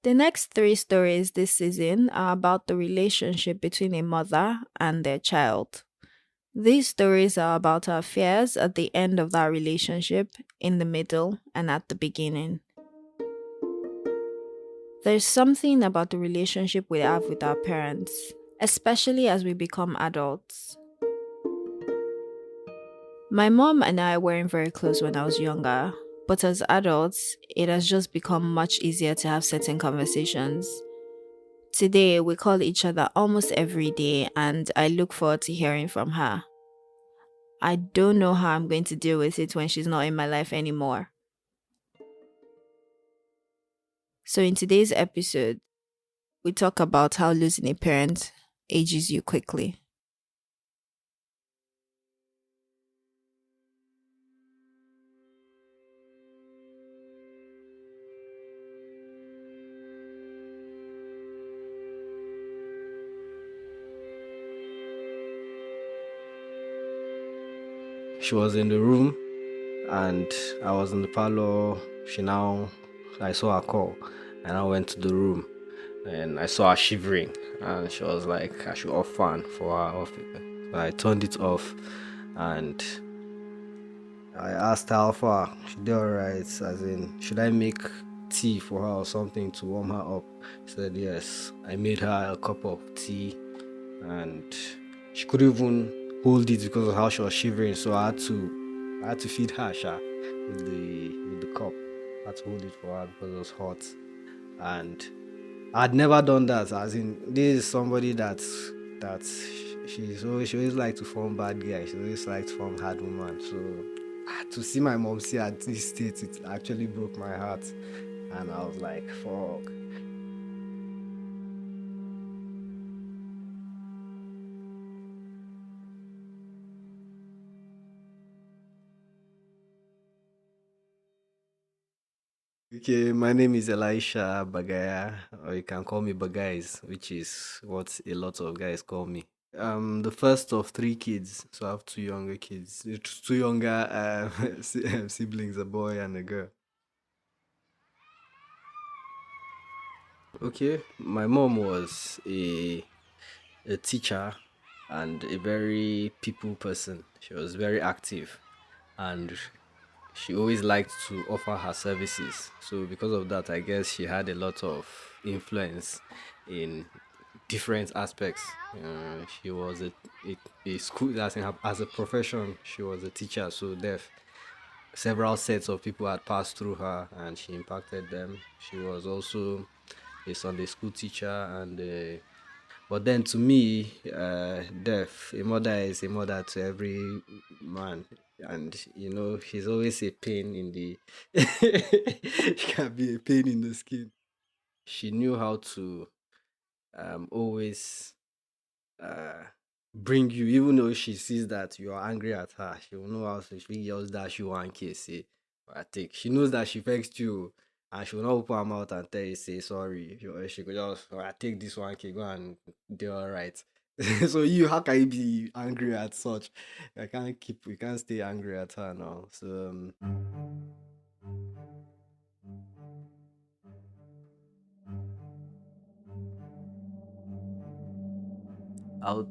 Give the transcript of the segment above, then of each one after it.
The next three stories this season are about the relationship between a mother and their child. These stories are about our fears at the end of that relationship, in the middle, and at the beginning. There's something about the relationship we have with our parents, especially as we become adults. My mom and I weren't very close when I was younger, but as adults, it has just become much easier to have certain conversations. Today, we call each other almost every day, and I look forward to hearing from her. I don't know how I'm going to deal with it when she's not in my life anymore. So, in today's episode, we talk about how losing a parent ages you quickly. She was in the room and I was in the parlor. I saw her call and I went to the room and I saw her shivering and she was like, I should off fan for her off. So I turned it off and I asked her how far. She did alright, as in, should I make tea for her or something to warm her up? She said yes. I made her a cup of tea and she couldn't even hold it because of how she was shivering. So I had to feed her with the cup. I had to hold it for her because it was hot. And I'd never done that. As in, this is somebody that she always like to form bad guy. She always liked to form hard woman. So to see my mom see at this state, it actually broke my heart. And I was like, fuck. Okay, my name is Elisha Bagaya, or you can call me Bagais, which is what a lot of guys call me. The first of three kids, so I have two younger kids, two younger siblings, a boy and a girl. Okay, my mom was a teacher and a very people person. She was very active and she always liked to offer her services. So because of that, I guess she had a lot of influence in different aspects. She was a school as a profession. She was a teacher, so deaf. Several sets of people had passed through her, and she impacted them. She was also a Sunday school teacher, and but then to me, deaf, a mother is a mother to every man. And she's always a pain in the she can be a pain in the skin. She knew how to always uh bring you, even though she sees that you are angry at her, she will know how to she just dash you one case, say, I take. She knows that she vexed you and she will not open her mouth and tell you, say sorry. She could just, I take this one cake, go and do all right. So how can you be angry at such? We can't stay angry at her now. So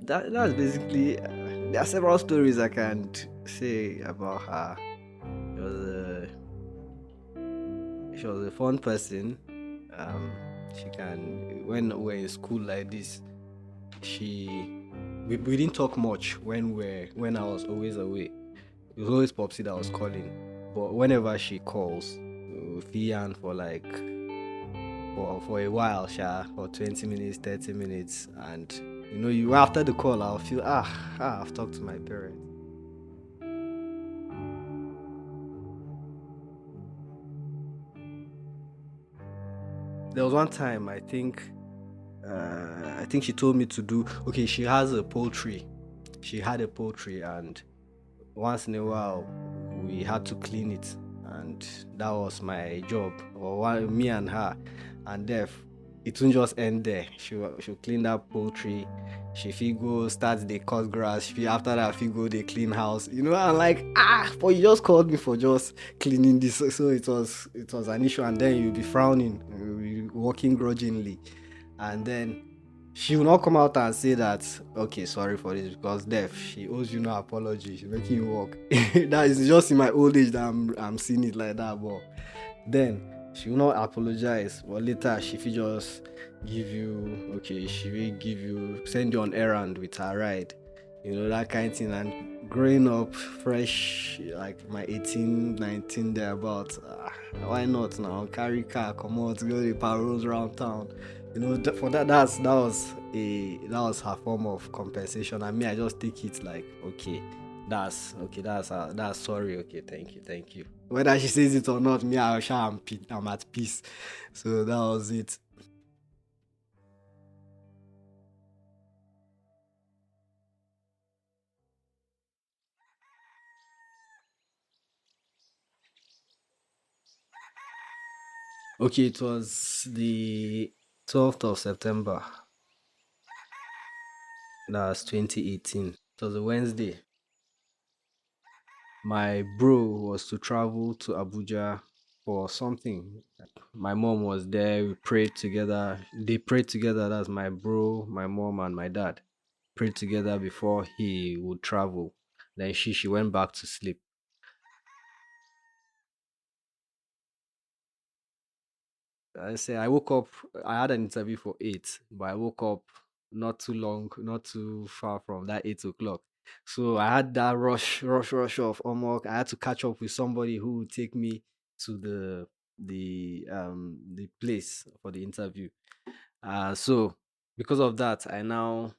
that's basically, there are several stories I can say about her. She was a she was a fun person. Um, she can when we're in school like this, we didn't talk much when I was always away. It was always Popsy that was calling, but whenever she calls, we'll yarn for like for a while, for 20 minutes, 30 minutes, and you after the call, I'll feel I've talked to my parents. There was one time I think she told me to do. Okay, she has a poultry. She had a poultry, and once in a while we had to clean it, and that was my job. Or me and her, and Def. it won't just end there. She'll clean that poultry. She fit go start the cut grass. She fit, after that fit go they clean house. You know, I'm like, but you just called me for just cleaning this. So it was an issue, and then you'll be frowning, you'll be walking grudgingly, and then she will not come out and say that, okay, sorry for this, because deaf, she owes you no apology. She's making you walk. That is just in my old age that I'm seeing it like that, but then she will not apologize, but later she will just give you, okay, she will give you, send you on errand with her ride, that kind of thing. And growing up fresh, like my 18, 19 thereabouts, why not now? Carry car, come out, go the paroles around town. For that was her form of compensation. And me, I just take it like, that's sorry. Okay, thank you. Whether she says it or not, me, I'm at peace. So that was it. Okay, it was the 12th of September. That's 2018. It was a Wednesday. My bro was to travel to Abuja for something. My mom was there. We prayed together. They prayed together. That's my bro, my mom, and my dad. Prayed together before he would travel. Then she went back to sleep. I say I woke up. I had an interview for 8, but I woke up not too long, not too far from that 8 o'clock. So I had that rush of homework. I had to catch up with somebody who would take me to the place for the interview. So because of that, I now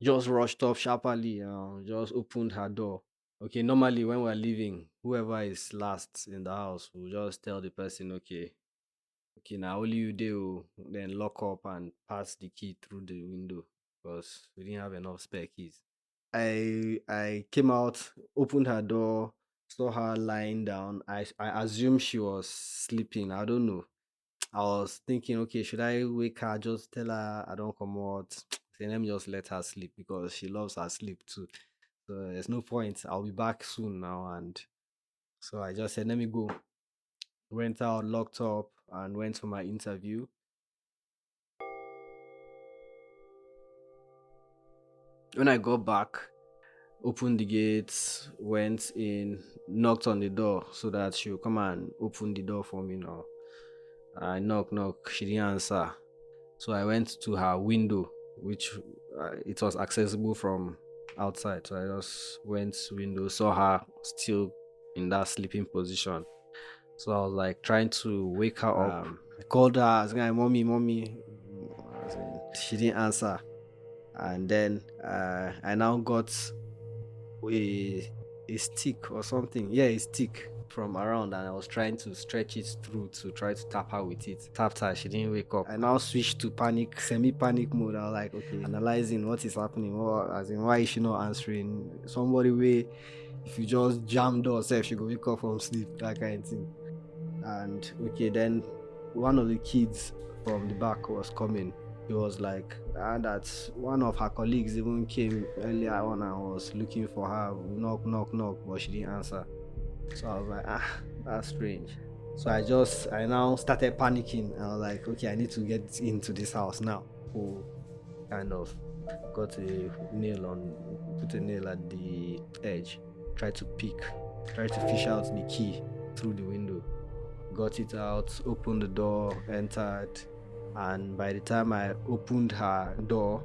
just rushed up sharply. Just opened her door. Okay, normally when we're leaving, whoever is last in the house will just tell the person, okay, now only you do, then lock up and pass the key through the window because we didn't have enough spare keys. I came out, opened her door, saw her lying down. I assumed she was sleeping. I don't know. I was thinking, okay, should I wake her? Just tell her I don't come out. Say, let me just let her sleep because she loves her sleep too. So there's no point. I'll be back soon now. And so I just said, let me go. Went out, locked up, and went for my interview. When I got back, opened the gates, went in, knocked on the door so that she would come and open the door for me now. I knock, she didn't answer. So I went to her window, which it was accessible from outside. So I just went to window, saw her still in that sleeping position. So I was like trying to wake her up. I called her, I was like, mommy, mommy. She didn't answer. And then I now got a stick or something. Yeah, a stick from around, and I was trying to stretch it through to try to tap her with it. Tapped her, she didn't wake up. I now switched to semi-panic mode. I was like, okay, analyzing what is happening. As in, why is she not answering? Somebody way, if you just jam door herself, she go wake up from sleep, that kind of thing. And okay, then one of the kids from the back was coming. He was like, that one of her colleagues even came earlier on and was looking for her, knock, knock, knock, but she didn't answer. So I was like, that's strange. So I now started panicking. I was like, okay, I need to get into this house now. Who kind of got a nail put a nail at the edge, tried to fish out the key through the window, got it out, opened the door, entered, and by the time I opened her door,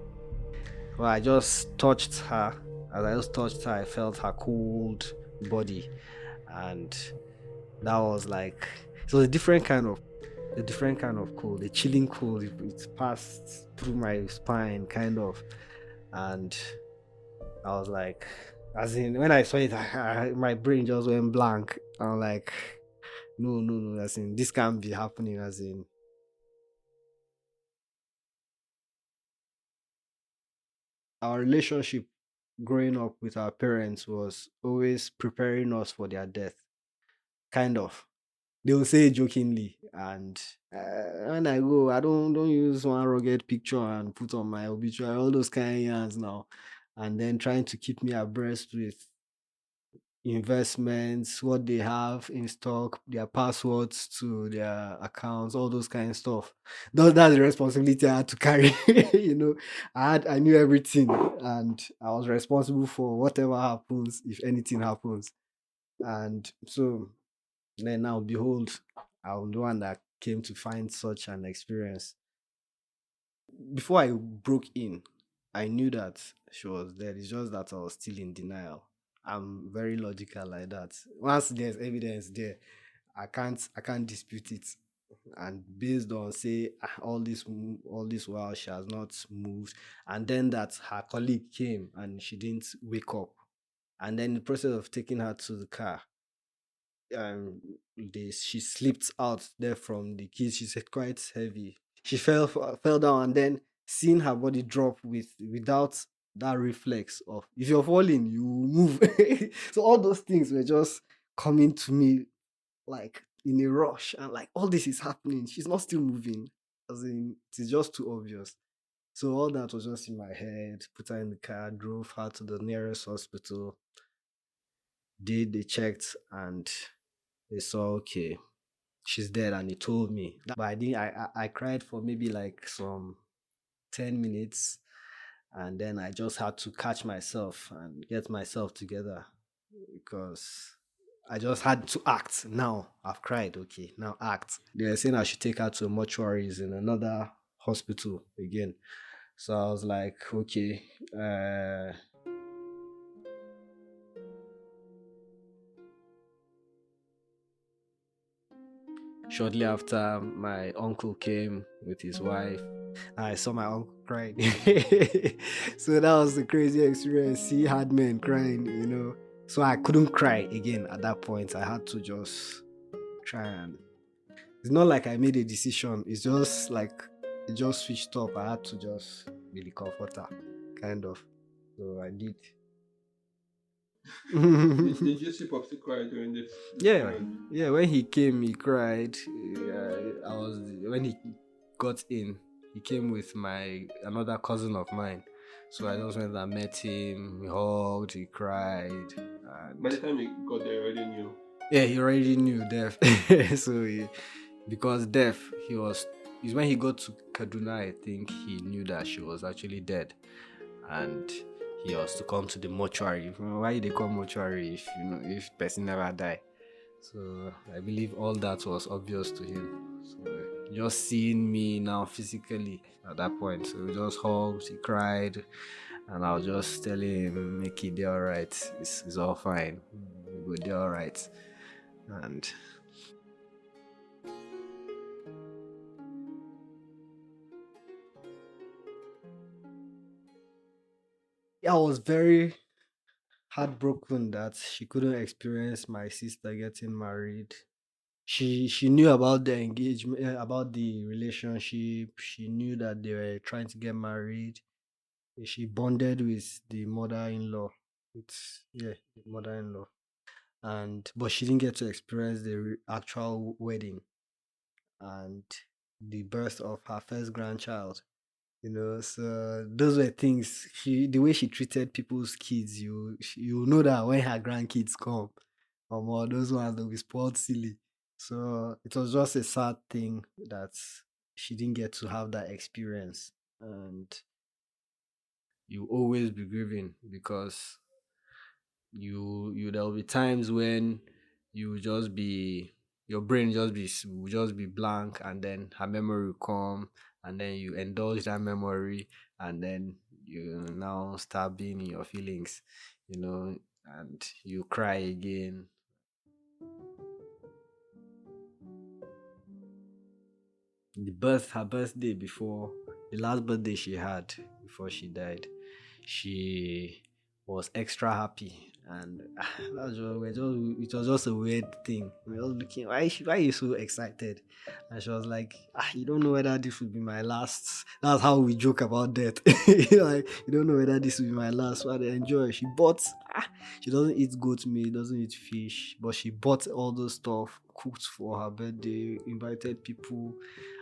well, I just touched her. As I just touched her, I felt her cold body, and that was like, it was a different kind of cold, a chilling cold. It passed through my spine, kind of, and I was like, as in when I saw it, my brain just went blank. I'm like, no, no, no, as in this can't be happening. As in, our relationship growing up with our parents was always preparing us for their death. Kind of. They will say it jokingly. And when I go, I don't use one rugged picture and put on my obituary, all those kind of yarns now. And then trying to keep me abreast with investments, what they have in stock, their passwords to their accounts, all those kind of stuff. That's the responsibility I had to carry. I knew everything, and I was responsible for whatever happens, if anything happens. And so then now behold, I'm the one that came to find such an experience. Before I broke in, I knew that she was dead. It's just that I was still in denial. I'm very logical like that. Once there's evidence there, I can't dispute it. And based on say all this while she has not moved, and then that her colleague came and she didn't wake up, and then in the process of taking her to the car, she slipped out there from the keys. She said quite heavy. She fell down, and then seeing her body drop without that reflex of if you're falling, you move. So all those things were just coming to me like in a rush, and like all this is happening. She's not still moving. As in, it's just too obvious. So all that was just in my head. Put her in the car, drove her to the nearest hospital. They checked, and they saw, okay, she's dead, and he told me. But I didn't. I cried for maybe like some 10 minutes, and then I just had to catch myself and get myself together because I just had to act. Now I've cried. Okay, now act. They were saying I should take her to mortuaries in another hospital again. So I was like, okay. Shortly after, my uncle came with his wife. I saw my uncle crying. So that was the crazy experience. He had men crying. So I couldn't cry again at that point. I had to just try and. It's not like I made a decision. It's just like it just switched up. I had to just be the comforter, kind of. So I did. Did you see Popsy cry during this Yeah, period? yeah. When he came, he cried. I was when he got in. He came with my another cousin of mine. So I just went and met him. We hugged. He cried, By the and time you got there, you already knew. yeah, he already knew death. So because death, he was. Is when he got to Kaduna. I think he knew that she was actually dead, and he was to come to the mortuary. Why they call mortuary if person never die? So I believe all that was obvious to him. So just seeing me now physically at that point, so we just hugged, he cried, and I was just telling him, make it all right. It's all fine. We go there all right. And yeah, I was very heartbroken that she couldn't experience my sister getting married. She knew about the engagement, about the relationship. She knew that they were trying to get married. She bonded with the mother-in-law. It's yeah, the mother-in-law, and but she didn't get to experience the actual wedding and the birth of her first grandchild. So those were things. The way she treated people's kids, you know that when her grandkids come, those ones will be spoiled silly. So it was just a sad thing that she didn't get to have that experience, and you always be grieving because you there will be times when you will just be your brain will just be blank, and then her memory will come, and then you indulge that memory, and then you now start being in your feelings, and you cry again. Her birthday before the last birthday she had before she died, she was extra happy. And it was just a weird thing. We were all looking, why are you so excited? And she was like, you don't know whether this will be my last. That's how we joke about death. Like, you don't know whether this will be my last. But I enjoy. She doesn't eat goat meat, doesn't eat fish, but she bought all those stuff, cooked for her birthday, invited people.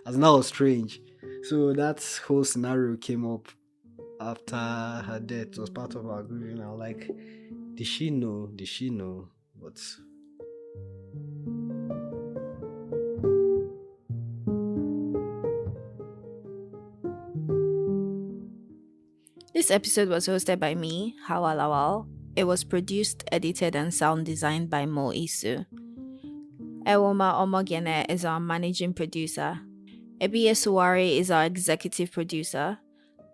As now was strange. So that whole scenario came up after her death. It was part of our grieving. I was like, did she know? Did she know? But This episode was hosted by me, Hawa Lawal. It was produced, edited, and sound designed by Mo Isu. Ewoma Omogene is our managing producer. Ebiye Suwari is our executive producer.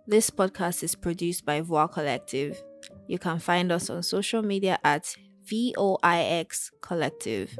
This podcast is produced by Voix Collective. You can find us on social media at VOIX Collective.